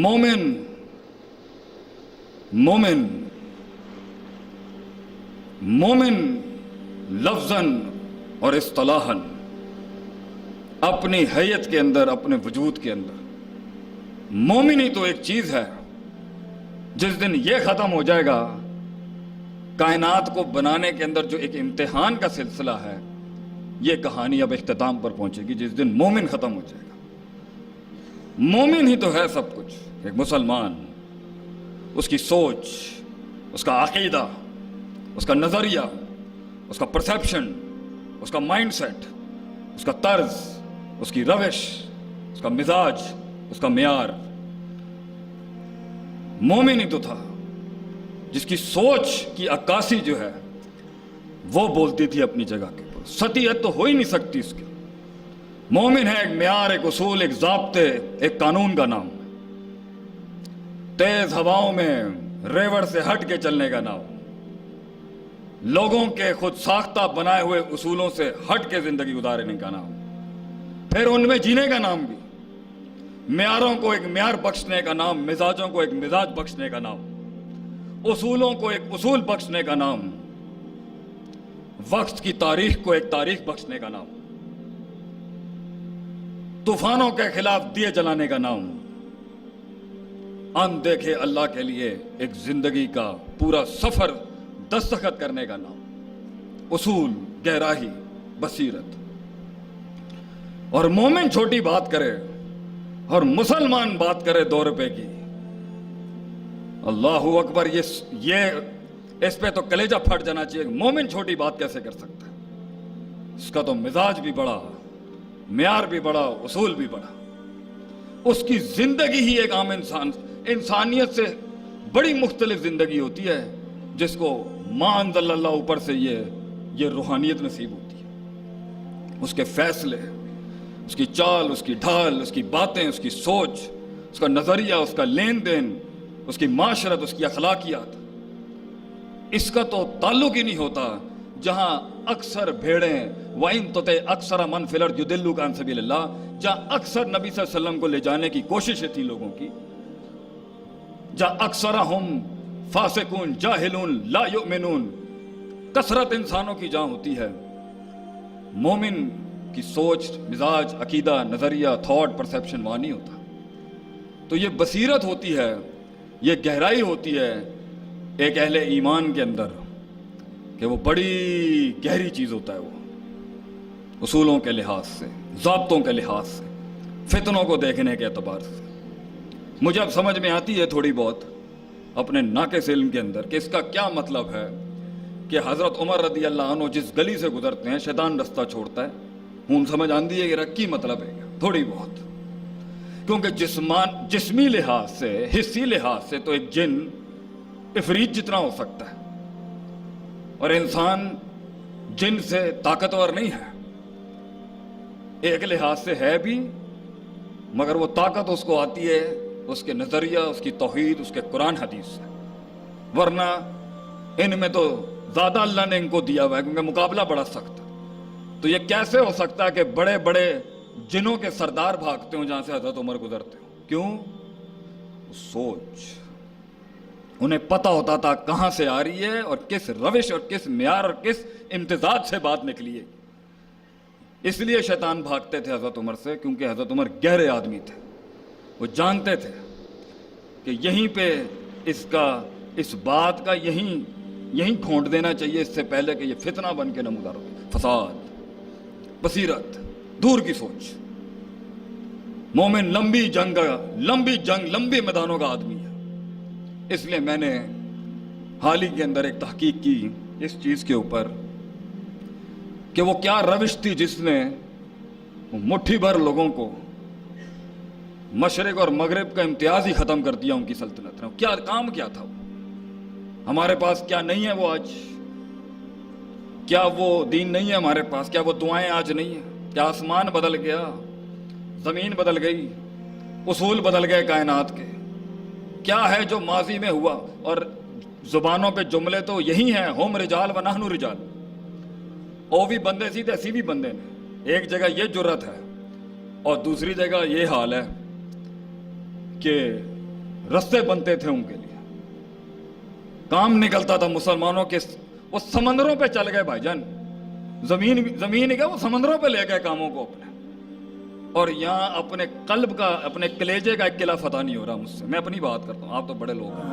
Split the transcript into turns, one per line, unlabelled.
مومن مومن مومن لفظاً اور اصطلاحاً اپنی حیت کے اندر، اپنے وجود کے اندر مومن ہی تو ایک چیز ہے جس دن یہ ختم ہو جائے گا، کائنات کو بنانے کے اندر جو ایک امتحان کا سلسلہ ہے، یہ کہانی اب اختتام پر پہنچے گی جس دن مومن ختم ہو جائے گا۔ مومن ہی تو ہے سب کچھ۔ ایک مسلمان، اس کی سوچ، اس کا عقیدہ، اس کا نظریہ، اس کا پرسیپشن، اس کا مائنڈ سیٹ، اس کا طرز، اس کی روش، اس کا مزاج، اس کا معیار، مومن ہی تو تھا جس کی سوچ کی عکاسی جو ہے وہ بولتی تھی اپنی جگہ کے اوپر۔ سطحیت تو ہو ہی نہیں سکتی اس کی۔ مومن ہے ایک معیار، ایک اصول، ایک ضابطے، ایک قانون کا نام، تیز ہواؤں میں ریوڑ سے ہٹ کے چلنے کا نام، لوگوں کے خود ساختہ بنائے ہوئے اصولوں سے ہٹ کے زندگی گزارنے کا نام، پھر ان میں جینے کا نام بھی، معیاروں کو ایک معیار بخشنے کا نام، مزاجوں کو ایک مزاج بخشنے کا نام، اصولوں کو ایک اصول بخشنے کا نام، وقت کی تاریخ کو ایک تاریخ بخشنے کا نام، طوفانوں کے خلاف دیے جلانے کا نام، ان دیکھے اللہ کے لیے ایک زندگی کا پورا سفر دستخط کرنے کا نام، اصول، گہرائی، بصیرت۔ اور مومن چھوٹی بات کرے اور مسلمان بات کرے 2 روپے کی، اللہ اکبر، یہ اس پہ تو کلیجہ پھٹ جانا چاہیے۔ مومن چھوٹی بات کیسے کر سکتا ہے؟ اس کا تو مزاج بھی بڑا، معیار بھی بڑا، اصول بھی بڑا، اس کی زندگی ہی ایک عام انسانیت سے بڑی مختلف زندگی ہوتی ہے، جس کو ما انزل اللہ اوپر سے یہ روحانیت نصیب ہوتی ہے۔ اس کے فیصلے، اس کی چال، اس کی ڈھال، اس کی باتیں، اس کی سوچ، اس کا نظریہ، اس کا لین دین، اس کی معاشرت، اس کی اخلاقیات، اس کا تو تعلق ہی نہیں ہوتا جہاں اکثر بھیڑیں وَإِن تُطِعْ أَكْثَرَ مَنْ فِي الْأَرْضِ يُضِلُّوكَ عَنْ سَبِيلِ اللَّهِ، جہاں اکثر نبی صلی اللہ علیہ وسلم کو لے جانے کی کوششیں تھیں لوگوں کی، جہاں اکثرہم فاسقون جاہلون لا یؤمنون، کثرت انسانوں کی جہاں ہوتی ہے، مومن کی سوچ، مزاج، عقیدہ، نظریہ، تھاٹ، پرسیپشن وہاں نہیں ہوتا۔ تو یہ بصیرت ہوتی ہے، یہ گہرائی ہوتی ہے ایک اہل ایمان کے اندر، کہ وہ بڑی گہری چیز ہوتا ہے، وہ اصولوں کے لحاظ سے، ضابطوں کے لحاظ سے، فتنوں کو دیکھنے کے اعتبار سے۔ مجھے اب سمجھ میں آتی ہے تھوڑی بہت اپنے ناقص علم کے اندر کہ اس کا کیا مطلب ہے کہ حضرت عمر رضی اللہ عنہ جس گلی سے گزرتے ہیں شیطان رستہ چھوڑتا ہے، ہوں سمجھ آندی ہے کہ رکی مطلب ہے تھوڑی بہت، کیونکہ جسمی لحاظ سے، حصی لحاظ سے تو ایک جن عفریت جتنا ہو سکتا ہے، اور انسان جن سے طاقتور نہیں ہے، ایک لحاظ سے ہے بھی، مگر وہ طاقت اس کو آتی ہے اس کے نظریہ، اس کی توحید، اس کے قرآن حدیث سے، ورنہ ان میں تو زیادہ اللہ نے ان کو دیا ہوا ہے، کیونکہ مقابلہ بڑا سخت ہے۔ تو یہ کیسے ہو سکتا ہے کہ بڑے بڑے جنوں کے سردار بھاگتے ہوں جہاں سے حضرت عمر گزرتے ہوں؟ کیوں؟ سوچ، انہیں پتہ ہوتا تھا کہاں سے آ رہی ہے اور کس روش اور کس معیار اور کس امتزاج سے بات نکلی ہے۔ اس لیے شیطان بھاگتے تھے حضرت عمر سے، کیونکہ حضرت عمر گہرے آدمی تھے، وہ جانتے تھے کہ یہیں پہ اس بات کا یہیں گھونٹ دینا چاہیے اس سے پہلے کہ یہ فتنہ بن کے نمودار ہو۔ فساد، بصیرت، دور کی سوچ۔ مومن لمبی جنگ، لمبی میدانوں کا آدمی ہے۔ اس لیے میں نے حال ہی کے اندر ایک تحقیق کی اس چیز کے اوپر کہ وہ کیا روش تھی جس نے مٹھی بھر لوگوں کو مشرق اور مغرب کا امتیاز ہی ختم کر دیا ان کی سلطنت میں۔ کیا کام کیا تھا وہ؟ ہمارے پاس کیا نہیں ہے وہ آج؟ کیا وہ دین نہیں ہے ہمارے پاس؟ کیا وہ دعائیں آج نہیں ہیں؟ کیا آسمان بدل گیا، زمین بدل گئی، اصول بدل گئے کائنات کے؟ کیا ہے جو ماضی میں ہوا؟ اور زبانوں پہ جملے تو یہی ہیں، ہم رجال و نحن رجال، او بھی بندے سی تے اسی بھی بندے نے۔ ایک جگہ یہ جرت ہے اور دوسری جگہ یہ حال ہے کہ رستے بنتے تھے ان کے لیے، کام نکلتا تھا مسلمانوں کے، وہ سمندروں پہ چل گئے بھائی جان، زمین ہی گئے، وہ سمندروں پہ لے گئے کاموں کو اپنے، اور یہاں اپنے قلب کا، اپنے کلیجے کا ایک قلعہ فتح نہیں ہو رہا مجھ سے. میں اپنی بات کرتا ہوں، آپ تو بڑے لوگ ہیں.